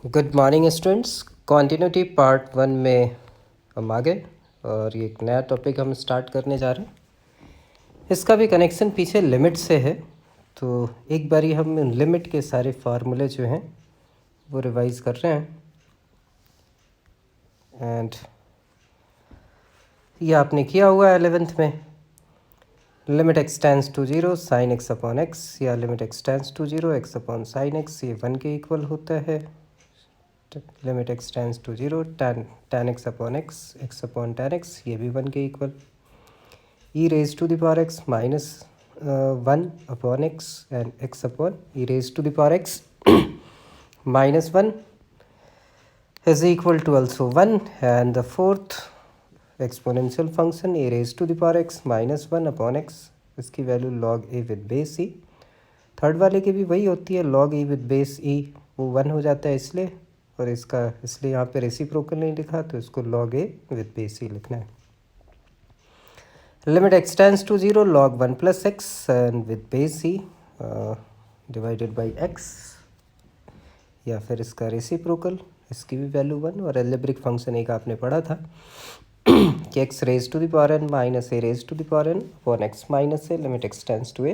Good morning students. Continuity part 1 में हम आ गए और ये एक नया टॉपिक हम स्टार्ट करने जा रहे हैं। इसका भी कनेक्शन पीछे लिमिट से है, तो एक बारी हम लिमिट के सारे फार्मूले जो हैं वो रिवाइज कर रहे हैं। एंड ये आपने किया हुआ है 11th में। Limit x tends to 0 sine x upon x, या limit x tends to 0 x upon sine x, ये 1 के इक्वल होता है। Limit x tends to 0 tan x upon x upon tan x, ये भी 1 के इक्वल। E raise to the power x minus 1 upon x and x upon e raise to the power x minus 1 is equal to also 1, and the fourth exponential function a raised to the power x minus 1 upon x, इसकी value log a with base e। Third वाले की भी वही होती है, log e with base e, वो 1 हो जाता है इसलिए, और इसका इसलिए यहाँ पे रेसिप्रोकल नहीं लिखा, तो इसको log a with base e लिखना है। Limit x tends to 0 log 1 plus x and with base e divided by x, या फिर इसका रेसिप्रोकल, इसकी भी वैल्यू 1। और एल्जेब्रिक फंक्शन एक आपने पढ़ा था कि x raise to the power n minus a raise to the power n upon x minus a, limit x tends to a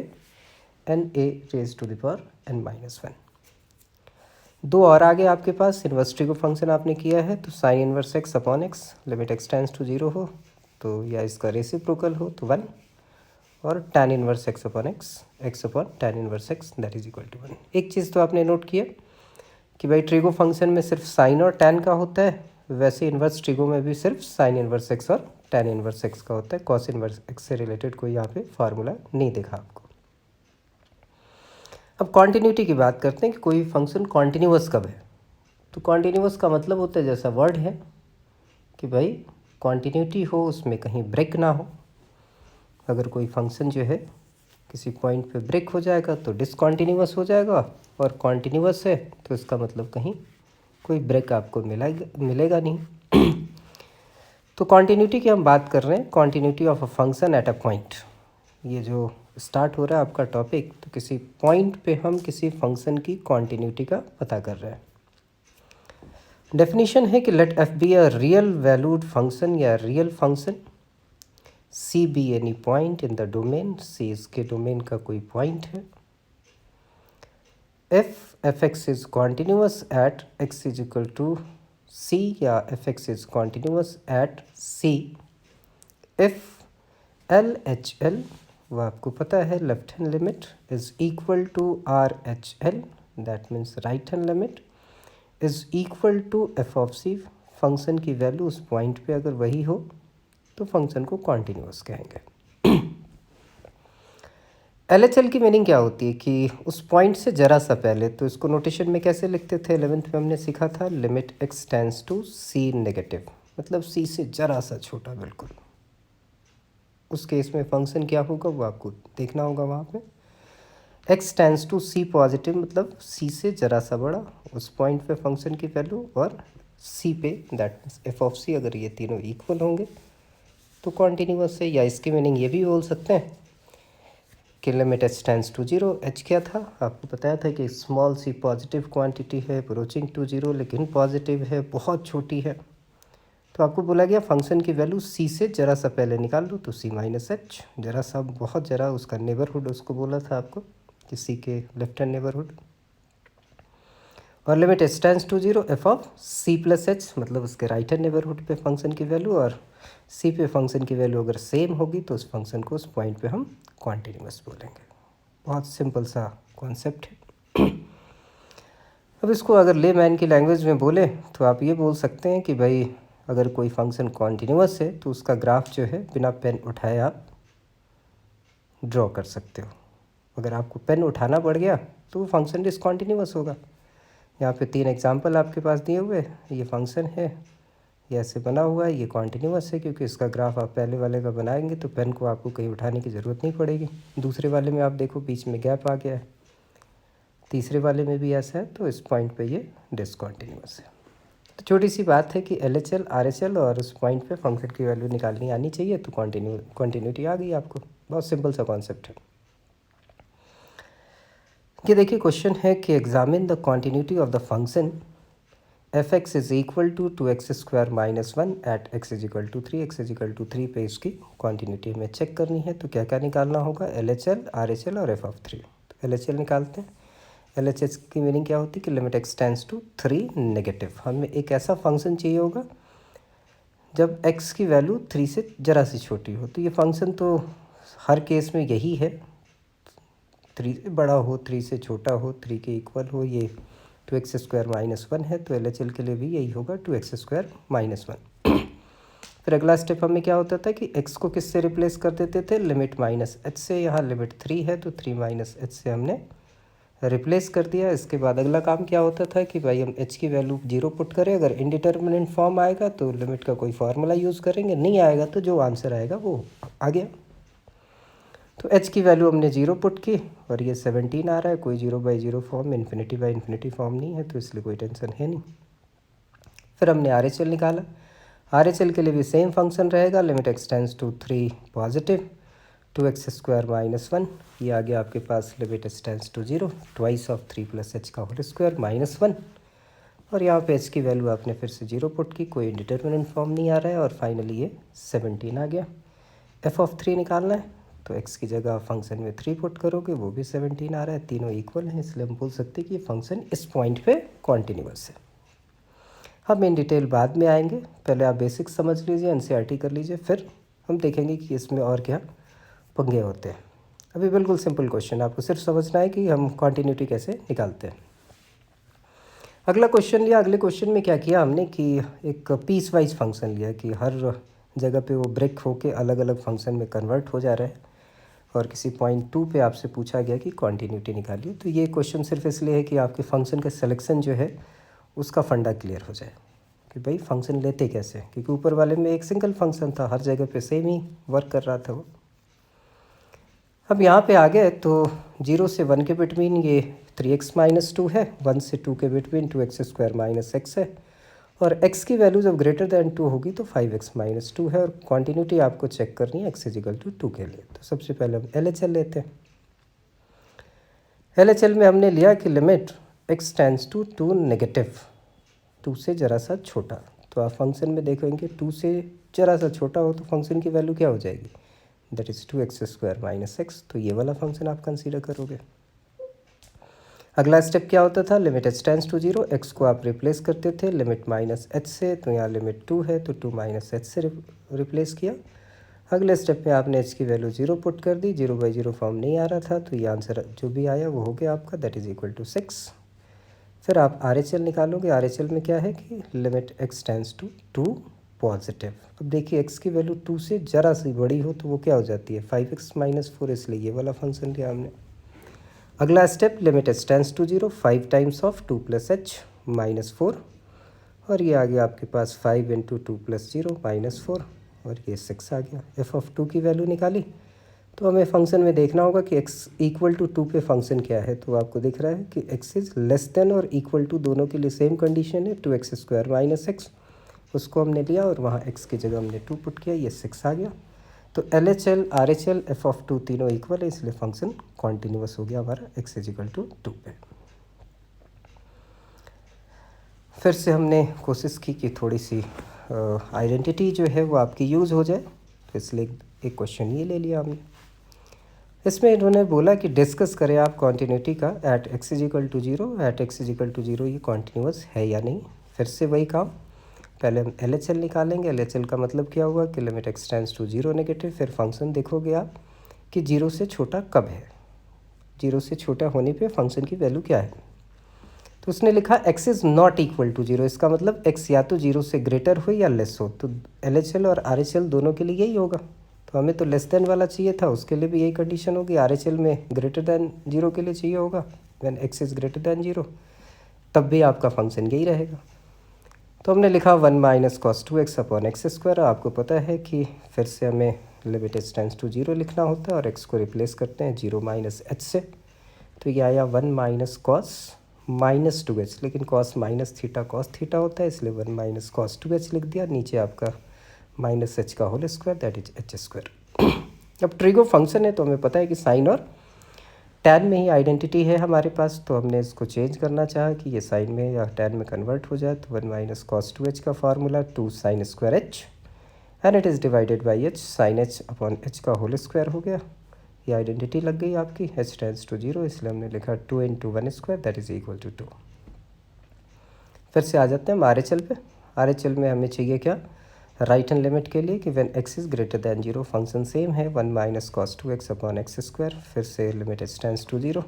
and a raise to the power n minus 1। दो और आगे आपके पास inverse trigo function आपने किया है, तो sine inverse x upon x, limit x tends to 0 हो तो, या इसका रेसिप्रोकल हो तो 1, और tan inverse x upon x upon tan inverse x that is equal to 1। एक चीज़ तो आपने नोट किया कि भाई ट्रिगो फंक्शन में सिर्फ साइन और टैन का होता है, वैसे इन्वर्स ट्रिगो में भी सिर्फ साइन इन्वर्स एक्स और टैन इन्वर्स एक्स का होता है। कॉस इन्वर्स एक्स से रिलेटेड कोई यहाँ पे फार्मूला नहीं देखा आपको। अब कॉन्टिन्यूटी की बात करते हैं कि कोई फंक्शन कॉन्टिन्यूअस कब है। तो कॉन्टिन्यूअस का मतलब होता है, जैसा वर्ड है कि भाई कॉन्टिन्यूटी हो, उसमें कहीं ब्रेक ना हो। अगर कोई फंक्शन जो है किसी पॉइंट पे ब्रेक हो जाएगा तो डिसकॉन्टिन्यूअस हो जाएगा, और कॉन्टिन्यूअस है तो इसका मतलब कहीं कोई ब्रेक आपको मिलेगा नहीं। तो कॉन्टिन्यूटी की हम बात कर रहे हैं, continuity of a function at a point. ये जो स्टार्ट हो रहा है आपका टॉपिक, तो किसी पॉइंट पे हम किसी फंक्शन की कॉन्टिन्यूटी का पता कर रहे हैं। डेफिनेशन है कि let f be a real valued function या real function, c be any point in the domain, c इसके डोमेन का कोई पॉइंट है। F x is continuous at x is equal to c, या f x is continuous at c if L H L, वो आपको पता है left hand limit is equal to R H L, that means right hand limit is equal to F of c. Function की value उस point पे अगर वही हो तो फंक्शन को कॉन्टिन्यूअस कहेंगे। एल एच एल की मीनिंग क्या होती है कि उस पॉइंट से ज़रा सा पहले, तो इसको नोटेशन में कैसे लिखते थे 11th में हमने सीखा था, limit x tends to c negative, मतलब सी से ज़रा सा छोटा बिल्कुल। उस केस में फंक्शन क्या होगा वो आपको देखना होगा वहाँ पे। X tends to c positive, मतलब सी से ज़रा सा बड़ा, उस पॉइंट पे फंक्शन की वैल्यू, और सी पे दैट मीन्स एफ ऑफ सी, अगर ये तीनों इक्वल होंगे तो कॉन्टिन्यूअस है। या इसकी मीनिंग ये भी बोल सकते हैं कि limit H tends to 0, h क्या था आपको बताया था कि स्मॉल सी पॉजिटिव क्वांटिटी है अप्रोचिंग टू 0, लेकिन पॉजिटिव है, बहुत छोटी है। तो आपको बोला गया फंक्शन की वैल्यू सी से ज़रा सा पहले निकाल लो, तो सी माइनस एच, ज़रा सा बहुत ज़रा, उसका नेबरहुड उसको बोला था आपको कि सी के लेफ्ट हैंड नेबरहुड। और limit H tends to 0 F of C plus H, मतलब उसके राइट हैंड नेबरहुड पे फंक्शन की वैल्यू, और सी पे फंक्शन की वैल्यू अगर सेम होगी तो उस फंक्शन को उस पॉइंट पे हम कॉन्टिन्यूअस बोलेंगे। बहुत सिंपल सा कॉन्सेप्ट है। अब इसको अगर ले मैन की लैंग्वेज में बोले तो आप ये बोल सकते हैं कि भाई अगर कोई फंक्शन कॉन्टिन्यूअस है तो उसका ग्राफ जो है बिना पेन उठाए आप ड्रॉ कर सकते हो। अगर आपको पेन उठाना पड़ गया तो वो फंक्शन डिसकॉन्टिन्यूअस होगा। यहाँ पे 3 एग्जांपल आपके पास दिए हुए, ये फंक्शन है, ये ऐसे बना हुआ है, ये कॉन्टिन्यूअस है क्योंकि इसका ग्राफ आप पहले वाले का बनाएंगे तो पेन को आपको कहीं उठाने की ज़रूरत नहीं पड़ेगी। दूसरे वाले में आप देखो बीच में गैप आ गया है, तीसरे वाले में भी ऐसा है, तो इस पॉइंट पे ये डिसकॉन्टिन्यूअस है। तो छोटी सी बात है कि L H L R H L और उस पॉइंट पे फंक्शन की वैल्यू निकालनी आनी चाहिए, तो कॉन्टिन्यूटी आ गई आपको। बहुत सिंपल सा कॉन्सेप्ट है। ये देखिए क्वेश्चन है कि examine the continuity of the function f x is equal to x square minus one at x is equal to three, x is equal to three पे इसकी क्वान्टिटी में चेक करनी है। तो क्या क्या निकालना होगा, L H L, R H L और एफ ऑफ थ्री। तो एल एच एल निकालते हैं। एल एच एल की मीनिंग क्या होती है कि limit x tends to three negative. हमें एक ऐसा फंक्शन चाहिए होगा जब एक्स की वैल्यू थ्री से ज़रा सी छोटी हो। तो ये फंक्शन तो हर केस में यही है, थ्री से बड़ा हो, थ्री से छोटा हो, थ्री के इक्वल हो। ये two x square minus one है, तो एल एच एल के लिए भी यही होगा, two x square minus one. फिर अगला स्टेप हमें क्या होता था कि एक्स को किससे रिप्लेस कर देते थे, लिमिट माइनस एच से। यहाँ लिमिट थ्री है तो थ्री माइनस एच से हमने रिप्लेस कर दिया। इसके बाद अगला काम क्या होता था कि भाई हम एच की वैल्यू जीरो पुट करें। अगर इनडिटर्मिनेंट फॉर्म आएगा तो लिमिट का कोई फार्मूला यूज़ करेंगे, नहीं आएगा तो जो आंसर आएगा वो आ गया। तो एच की वैल्यू हमने जीरो पुट की और ये 17 आ रहा है। कोई zero by zero form, infinity by infinity form नहीं है, तो इसलिए कोई टेंशन है नहीं। फिर हमने आर एच एल निकाला। आर एच एल के लिए भी सेम फंक्शन रहेगा, limit x tends to three positive, two x square minus one. ये आ गया आपके पास limit x tends to zero, twice of three plus h का होल स्क्वायर माइनस वन। और यहाँ पे एच की वैल्यू आपने फिर से जीरो पुट की, कोई इंडिटर्मिनेंट फॉर्म नहीं आ रहा है। और फाइनली ये 17 आ गया। एफ ऑफ थ्री निकालना है तो एक्स की जगह फंक्शन में थ्री पुट करोगे, वो भी 17 आ रहा है। तीनों इक्वल हैं, इसलिए हम बोल सकते हैं कि ये फंक्शन इस पॉइंट पे कॉन्टिन्यूअस है। हम इन डिटेल बाद में आएंगे, पहले आप बेसिक समझ लीजिए, एनसीईआरटी कर लीजिए, फिर हम देखेंगे कि इसमें और क्या पंगे होते हैं। अभी बिल्कुल सिंपल क्वेश्चन, आपको सिर्फ समझना है कि हम कॉन्टिन्यूटी कैसे निकालते हैं। अगला क्वेश्चन लिया। अगले क्वेश्चन में क्या किया हमने कि एक पीस वाइज फंक्शन लिया कि हर जगह पे वो ब्रेक होके अलग अलग फंक्शन में कन्वर्ट हो जा रहा है। और किसी पॉइंट टू पे आपसे पूछा गया कि कॉन्टिन्यूटी निकालिए। तो ये क्वेश्चन सिर्फ इसलिए है कि आपके फंक्शन का सिलेक्शन जो है उसका फंडा क्लियर हो जाए कि भाई फंक्शन लेते कैसे, क्योंकि ऊपर वाले में एक सिंगल फंक्शन था, हर जगह पे सेम ही वर्क कर रहा था वो। अब यहाँ पे आ गए तो जीरो से वन के बिटवीन ये थ्री एक्स माइनस टू है, वन से टू के between two x square minus x है। और x की वैल्यू जब ग्रेटर दैन टू होगी तो 5x माइनस टू है। और क्वांटिटी आपको चेक करनी है x इजिकल टू टू के लिए। तो सबसे पहले हम एल एच एल लेते हैं। एल एच एल में हमने लिया कि limit x tends to two negative, two से ज़रा सा छोटा। तो आप फंक्शन में देखेंगे टू से ज़रा सा छोटा हो तो फंक्शन की वैल्यू क्या हो जाएगी, that is two x square minus x. तो ये वाला फंक्शन आप कंसीडर करोगे। अगला स्टेप क्या होता था, limit H tends to zero, x को आप रिप्लेस करते थे लिमिट माइनस एच से। तो यहाँ लिमिट टू है तो टू माइनस एच से रिप्लेस किया। अगले स्टेप में आपने एच की वैल्यू जीरो पुट कर दी, जीरो बाई जीरो फॉर्म नहीं आ रहा था, तो ये आंसर जो भी आया वो हो गया आपका, दैट इज़ इक्वल टू 6। फिर आप आर एच एल निकालोगे। आर एच एल में क्या है कि limit x tends to two positive. अब देखिए एक्स की वैल्यू टू से ज़रा सी बड़ी हो तो वो क्या हो जाती है 5x माइनस फोर, इसलिए ये वाला फंक्शन लिया हमने। अगला step limit H tends to zero, 5 times of two plus h minus four. और ये आ गया आपके पास 5 into two plus zero minus four, और ये 6 आ गया। एफ ऑफ टू की वैल्यू निकाली। तो हमें फंक्शन में देखना होगा कि x इक्वल टू टू पे फंक्शन क्या है। तो आपको दिख रहा है कि x इज़ लेस देन और इक्वल टू, दोनों के लिए सेम कंडीशन है, two x square minus x. उसको हमने लिया और वहाँ x की जगह हमने टू पुट किया, ये 6 आ गया। तो L H L, R H L, f of two तीनों इक्वल है, इसलिए फंक्शन कॉन्टिन्यूअस हो गया हमारा x इजिकल टू टू पे। फिर से हमने कोशिश की कि थोड़ी सी आइडेंटिटी जो है वो आपकी यूज़ हो जाए, तो इसलिए एक क्वेश्चन ये ले लिया हमने। इसमें इन्होंने बोला कि डिस्कस करें आप कॉन्टिन्यूटी का at x is equal to zero, at x is equal to zero ये कॉन्टिन्यूअस है या नहीं। फिर से वही काम, पहले हम एल एच एल निकालेंगे। एल एच एल का मतलब क्या हुआ कि limit x tends to zero negative. फिर फंक्शन देखोगे आप कि जीरो से छोटा कब है, जीरो से छोटा होने पे फंक्शन की वैल्यू क्या है। तो उसने लिखा x is not equal to zero, इसका मतलब एक्स या तो जीरो से ग्रेटर हो या लेस हो। तो एल एच एल और आर एच एल दोनों के लिए यही होगा। तो हमें तो लेस देन वाला चाहिए था, उसके लिए भी यही कंडीशन होगी। आर एच एल में ग्रेटर दैन जीरो के लिए चाहिए होगा, when x is greater than zero, तब भी आपका फंक्शन यही रहेगा। तो हमने लिखा one minus cos two x upon x square. आपको पता है कि फिर से हमें limit H tends to zero लिखना होता है और एक्स को रिप्लेस करते हैं जीरो माइनस एच से। तो ये आया one minus cos minus two h, लेकिन cos minus theta cos theta होता है, इसलिए one minus cos two h लिख दिया। नीचे आपका माइनस एच का whole square, that is h square. अब ट्रिगो फंक्शन है तो हमें पता है कि साइन और टैन में ही आइडेंटिटी है हमारे पास, तो हमने इसको चेंज करना चाहा कि ये साइन में या टैन में कन्वर्ट हो जाए। तो 1 माइनस कॉस 2h का formula 2 sine square h and it is divided by h sine h upon h का होल स्क्वायर हो गया। ये आइडेंटिटी लग गई आपकी, h टेंस टू 0, इसलिए हमने लिखा 2 into 1 square that is equal to 2। फिर से आ जाते हैं हम RHL पे। RHL में हमें चाहिए क्या, राइट हैंड लिमिट के लिए कि when x is greater than 0 function same है 1 minus cos 2x upon x square. फिर से limit h tends to 0,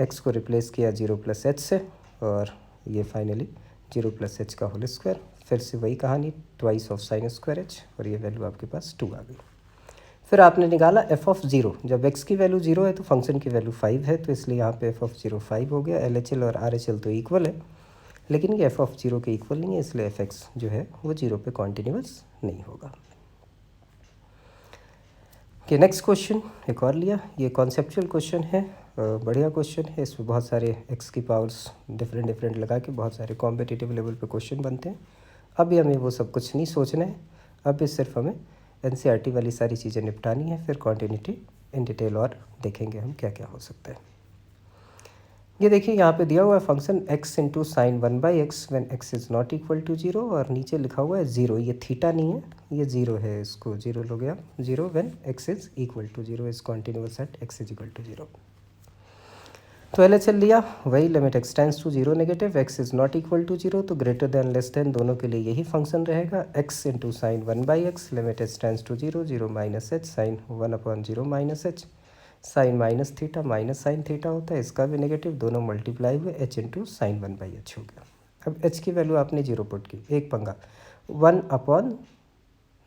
x को रिप्लेस किया 0 प्लस h से, और ये फाइनली 0 प्लस h का होल स्क्वायर। फिर से वही कहानी, twice of sine square h, और ये वैल्यू आपके पास 2 आ गई। फिर आपने निकाला f ऑफ 0। जब x की वैल्यू 0 है तो फंक्शन की वैल्यू 5 है, तो इसलिए यहाँ पे f ऑफ 0 5 हो गया। LHL और RHL तो इक्वल है, लेकिन ये f ऑफ 0 के इक्वल नहीं है, इसलिए fx जो है वो 0 पे कॉन्टीन्यूअस नहीं होगा। कि नेक्स्ट क्वेश्चन एक और लिया, ये कॉन्सेप्चुअल क्वेश्चन है, बढ़िया क्वेश्चन है। इसमें बहुत सारे x की पावर्स डिफरेंट लगा के बहुत सारे कॉम्पिटिटिव लेवल पे क्वेश्चन बनते हैं। अभी हमें वो सब कुछ नहीं सोचना है, अभी सिर्फ हमें NCERT वाली सारी चीज़ें निपटानी है, फिर कॉन्टिन्यूटी इन डिटेल और देखेंगे हम क्या क्या हो सकता है। ये देखिए यहाँ पे दिया हुआ है function x into sine 1 by x when x is not equal to 0, और नीचे लिखा हुआ है 0। ये थीटा नहीं है, ये 0 है, इसको 0 लोगे आप, 0 when x is equal to 0 is continuous at x is equal to 0। तो LHL लिया, वही limit x tends to 0 negative, x is not equal to 0, तो ग्रेटर देन लेस देन दोनों के लिए यही फंक्शन रहेगा। x into sine 1 by x limit h tends to 0, 0 minus h sine 1 upon 0 minus h, sine minus theta minus sine theta होता है, इसका भी नेगेटिव, दोनों मल्टीप्लाई हुए, h into sine 1 by h हो गया। अब h की वैल्यू आपने 0 पुट की, एक पंगा 1 अपॉन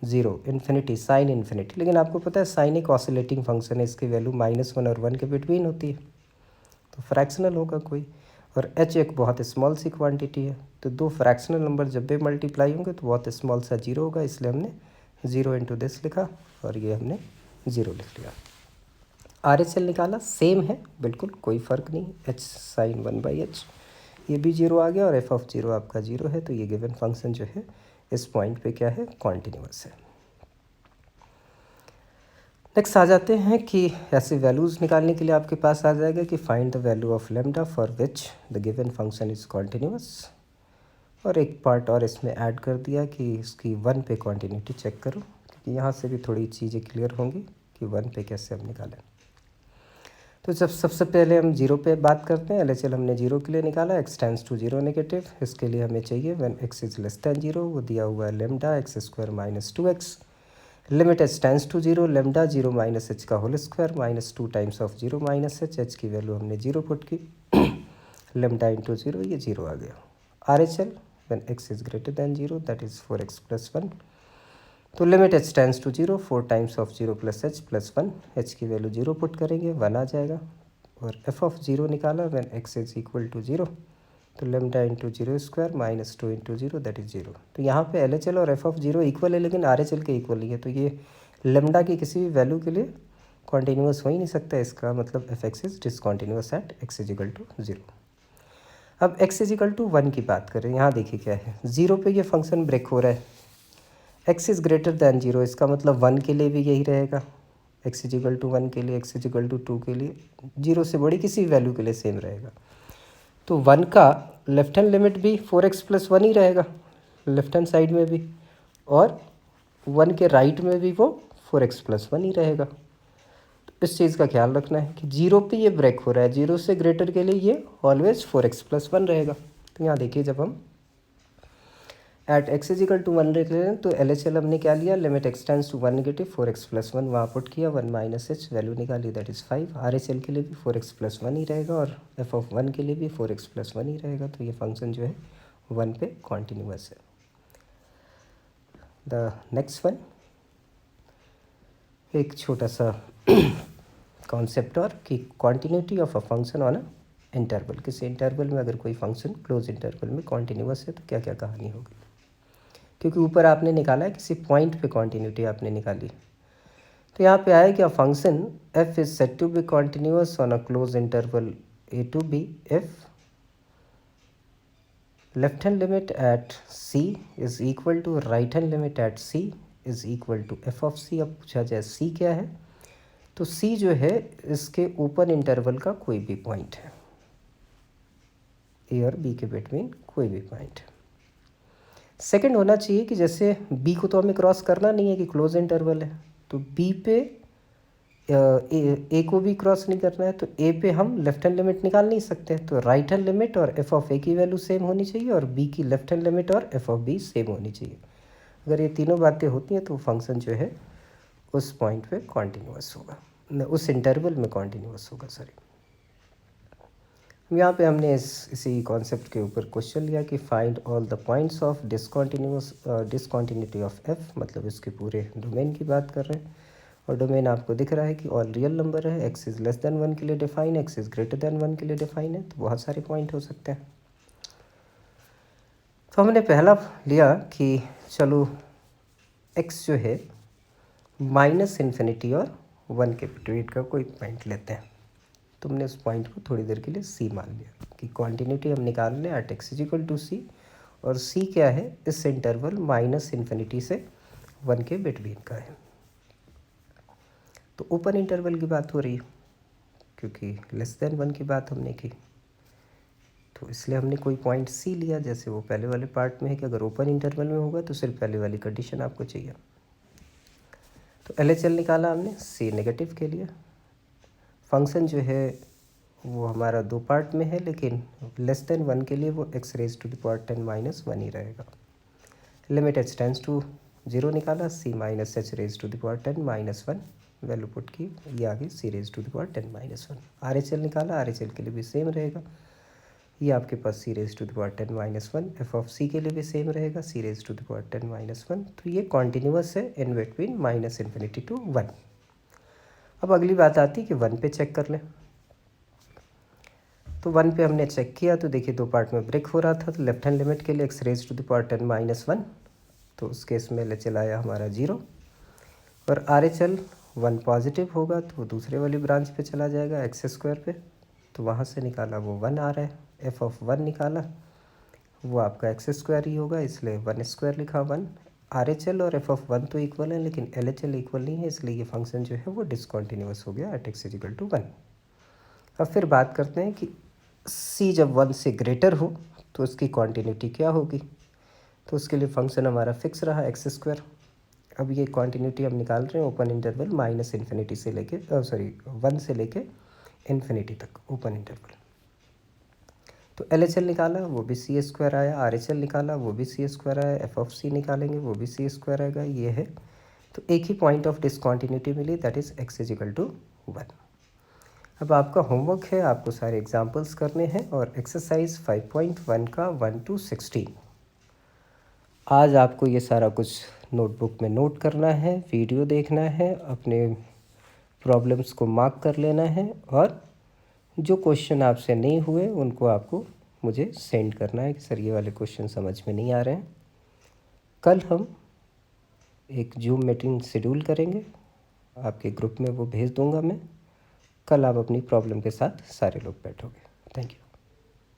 0 इन्फिनिटी साइन इन्फिनिटी, लेकिन आपको पता है साइन एक ऑसिलेटिंग फंक्शन है, इसकी वैल्यू -1 और 1 के बिटवीन होती है, तो फ्रैक्शनल होगा कोई, और h एक बहुत स्मॉल सी क्वांटिटी है, तो दो फ्रैक्शनल नंबर जब भी मल्टीप्लाई होंगे तो बहुत स्मॉल सा 0 होगा, इसलिए हमने 0 इंटू दिस लिखा और ये हमने 0 लिख लिया। RHL निकाला, सेम है बिल्कुल, कोई फ़र्क नहीं, h साइन 1 बाई एच ये भी 0 आ गया, और f ऑफ 0 आपका 0 है, तो ये गिवन फंक्शन जो है इस पॉइंट पे क्या है, कॉन्टिन्यूअस है। नेक्स्ट आ जाते हैं कि ऐसे वैल्यूज़ निकालने के लिए आपके पास आ जाएगा कि find the value of lambda for which the given function is continuous, और एक पार्ट और इसमें ऐड कर दिया कि इसकी 1 पे कॉन्टिन्यूटी चेक करो, क्योंकि यहाँ से भी थोड़ी चीज़ें क्लियर होंगी कि 1 पे कैसे हम निकालें। तो जब सबसे पहले हम 0 पे बात करते हैं, LHL हमने 0 के लिए निकाला, x टेंस टू 0 नेगेटिव, इसके लिए हमें चाहिए when x is less than 0, वो दिया हुआ है lambda x square minus 2x, limit h tends to 0, lambda 0 minus h का whole square minus 2 times of 0 minus h की वैल्यू हमने 0 पुट की, लेमडा इंटू 0, ये 0 आ गया। RHL when x is greater than 0 that is 4x plus 1, तो limit h tends to 0, 4 times of 0 plus h plus 1, h की value 0 put करेंगे, 1 आ जाएगा, और f ऑफ 0 निकाला when x is equal to 0, तो lambda into 0 square minus 2 into 0 that is 0। तो यहाँ पे LHL और f ऑफ 0 इक्वल है, लेकिन RHL के इक्वल नहीं है, तो ये लेमडा की किसी भी वैल्यू के लिए कॉन्टीन्यूअस हो ही नहीं सकता, इसका मतलब fx is discontinuous at x is equal to 0। अब x इज इक्वल टू 1 की बात करें, यहाँ देखिए क्या है, 0 पे ये फंक्शन ब्रेक हो रहा है, x इज़ ग्रेटर दैन 0, इसका मतलब 1 के लिए भी यही रहेगा, x इज इक्वल टू 1 के लिए, x इज इक्वल टू 2 के लिए, 0 से बड़ी किसी वैल्यू के लिए सेम रहेगा। तो 1 का लेफ्ट हैंड लिमिट भी 4x प्लस 1 ही रहेगा, लेफ्ट हैंड साइड में भी, और 1 के राइट में भी वो 4x प्लस 1 ही रहेगा। तो इस चीज़ का ख्याल रखना है कि 0 पे ये ब्रेक हो रहा है, 0 से ग्रेटर के लिए ये ऑलवेज 4x प्लस 1 रहेगा। तो यहाँ देखिए जब हम at x is equal to 1 रख रहे हैं, तो LHL हमने क्या लिया, limit x tends to 1 negative, 4x plus 1 वहाँ पुट किया, 1 माइनस h वैल्यू निकाली दैट इज़ 5। RHL के लिए भी 4x प्लस 1 ही रहेगा, और f ऑफ 1 के लिए भी 4x प्लस 1 ही रहेगा, तो ये फंक्शन जो है 1 पे कॉन्टीन्यूअस है। द नेक्स्ट वन, एक छोटा सा कॉन्सेप्ट और कि continuity of a function on a interval, किसी इंटरवल में अगर कोई फंक्शन क्लोज इंटरवल में कॉन्टीन्यूअस है तो क्या क्या कहानी होगी, क्योंकि ऊपर आपने निकाला है किसी पॉइंट पे कॉन्टीन्यूटी आपने निकाली, तो यहाँ पे आया कि function f is set to be continuous on a close interval a to b if left hand limit at c is equal to right hand limit at c is equal to f of c। अब पूछा जाए c क्या है, तो सी जो है इसके open interval का कोई भी पॉइंट है, ए और बी के बिटवीन कोई भी पॉइंट है। सेकंड होना चाहिए कि जैसे बी को तो हमें क्रॉस करना नहीं है कि क्लोज इंटरवल है, तो बी पे ए को भी क्रॉस नहीं करना है, तो ए पे हम लेफ्ट हैंड लिमिट निकाल नहीं सकते, तो राइट हैंड लिमिट और एफ ऑफ ए की वैल्यू सेम होनी चाहिए और बी की लेफ्ट हैंड लिमिट और एफ ऑफ बी सेम होनी चाहिए। अगर ये तीनों बातें होती हैं तो फंक्शन जो है उस पॉइंट पे कॉन्टीन्यूअस होगा, उस इंटरवल में कॉन्टीन्यूअस होगा। सॉरी, यहाँ पे हमने इसी कॉन्सेप्ट के ऊपर क्वेश्चन लिया कि find all the points of discontinuity of F, मतलब इसके पूरे डोमेन की बात कर रहे हैं। और डोमेन आपको दिख रहा है कि ऑल रियल नंबर है, एक्स इज़ लेस देन 1 के लिए डिफाइन है, एक्स इज़ ग्रेटर देन 1 के लिए डिफाइन है, तो बहुत सारे पॉइंट हो सकते हैं। तो हमने पहला लिया कि चलो एक्स जो है माइनस इन्फिनिटी और 1 के बिटवीन का कोई पॉइंट लेते हैं। तुमने उस पॉइंट को थोड़ी देर के लिए सी मान लिया कि कॉन्टिन्यूटी हम निकाल लें at x is equal to C, और सी क्या है, इस इंटरवल माइनस इन्फिनिटी से 1 के बिटवीन का है। तो ओपन इंटरवल की बात हो रही है क्योंकि लेस देन 1 की बात हमने की, तो इसलिए हमने कोई पॉइंट सी लिया, जैसे वो पहले वाले पार्ट में है कि अगर ओपन इंटरवल में होगा तो सिर्फ पहले वाली कंडीशन आपको चाहिए। तो LHL निकाला हमने सी नेगेटिव के लिए। फंक्शन जो है वो हमारा दो पार्ट में है, लेकिन लेस देन 1 के लिए वो x raise to the power 10 minus 1 ही रहेगा। लिमिट एच टेंस टू 0 निकाला, c minus h raise to the power 10 minus 1 value put की, ये आ गई c raise to the power 10 minus 1। RHL निकाला, RHL के लिए भी सेम रहेगा, ये आपके पास c raise to the power 10 minus 1। F of c के लिए भी सेम रहेगा, c raise to the power 10 minus 1। तो ये कॉन्टीन्यूअस है in between minus infinity to 1। अब अगली बात आती है कि 1 पे चेक कर लें। तो 1 पे हमने चेक किया तो देखिए दो पार्ट में ब्रेक हो रहा था, तो लेफ्ट हैंड लिमिट के लिए x raise to the power 10 minus 1, तो उस केस में LHL आया हमारा 0, और RHL 1 पॉजिटिव होगा तो वो दूसरे वाली ब्रांच पे चला जाएगा एक्स स्क्वायर पे, तो वहाँ से निकाला वो 1 आ रहा है। एफ ऑफ 1 निकाला, वो आपका एक्स स्क्वायर ही होगा, इसलिए 1 स्क्वायर लिखा 1। RHL और एफ ऑफ 1 तो इक्वल है, लेकिन LHL इक्वल नहीं है, इसलिए ये फंक्शन जो है वो डिसकॉन्टीन्यूअस हो गया एट एक्स इक्वल टू 1। अब फिर बात करते हैं कि सी जब 1 से ग्रेटर हो तो उसकी कॉन्टीन्यूटी क्या होगी। तो उसके लिए फंक्शन हमारा फिक्स रहा एक्स स्क्वायर। अब ये कॉन्टीन्यूटी हम निकाल रहे हैं ओपन इंटरवल माइनस इन्फिनिटी से लेके 1 से लेके इन्फिनिटी तक ओपन इंटरवल। तो LHL निकाला, वो भी सी स्क्वायर आया, RHL निकाला, वो भी सी स्क्वायर आया, एफ ऑफ सी निकालेंगे वो भी सी स्क्वायर आएगा, ये है। तो एक ही पॉइंट ऑफ डिसकॉन्टीन्यूटी मिली, that is x is equal to 1। अब आपका होमवर्क है, आपको सारे एग्जाम्पल्स करने हैं, और एक्सरसाइज 5.1 का 1 to 16 आज आपको ये सारा कुछ नोटबुक में नोट करना है, वीडियो देखना है, अपने प्रॉब्लम्स को मार्क कर लेना है, और जो क्वेश्चन आपसे नहीं हुए उनको आपको मुझे सेंड करना है कि सर ये वाले क्वेश्चन समझ में नहीं आ रहे हैं। कल हम एक जूम मीटिंग शेड्यूल करेंगे, आपके ग्रुप में वो भेज दूंगा मैं। कल आप अपनी प्रॉब्लम के साथ सारे लोग बैठोगे। Thank you.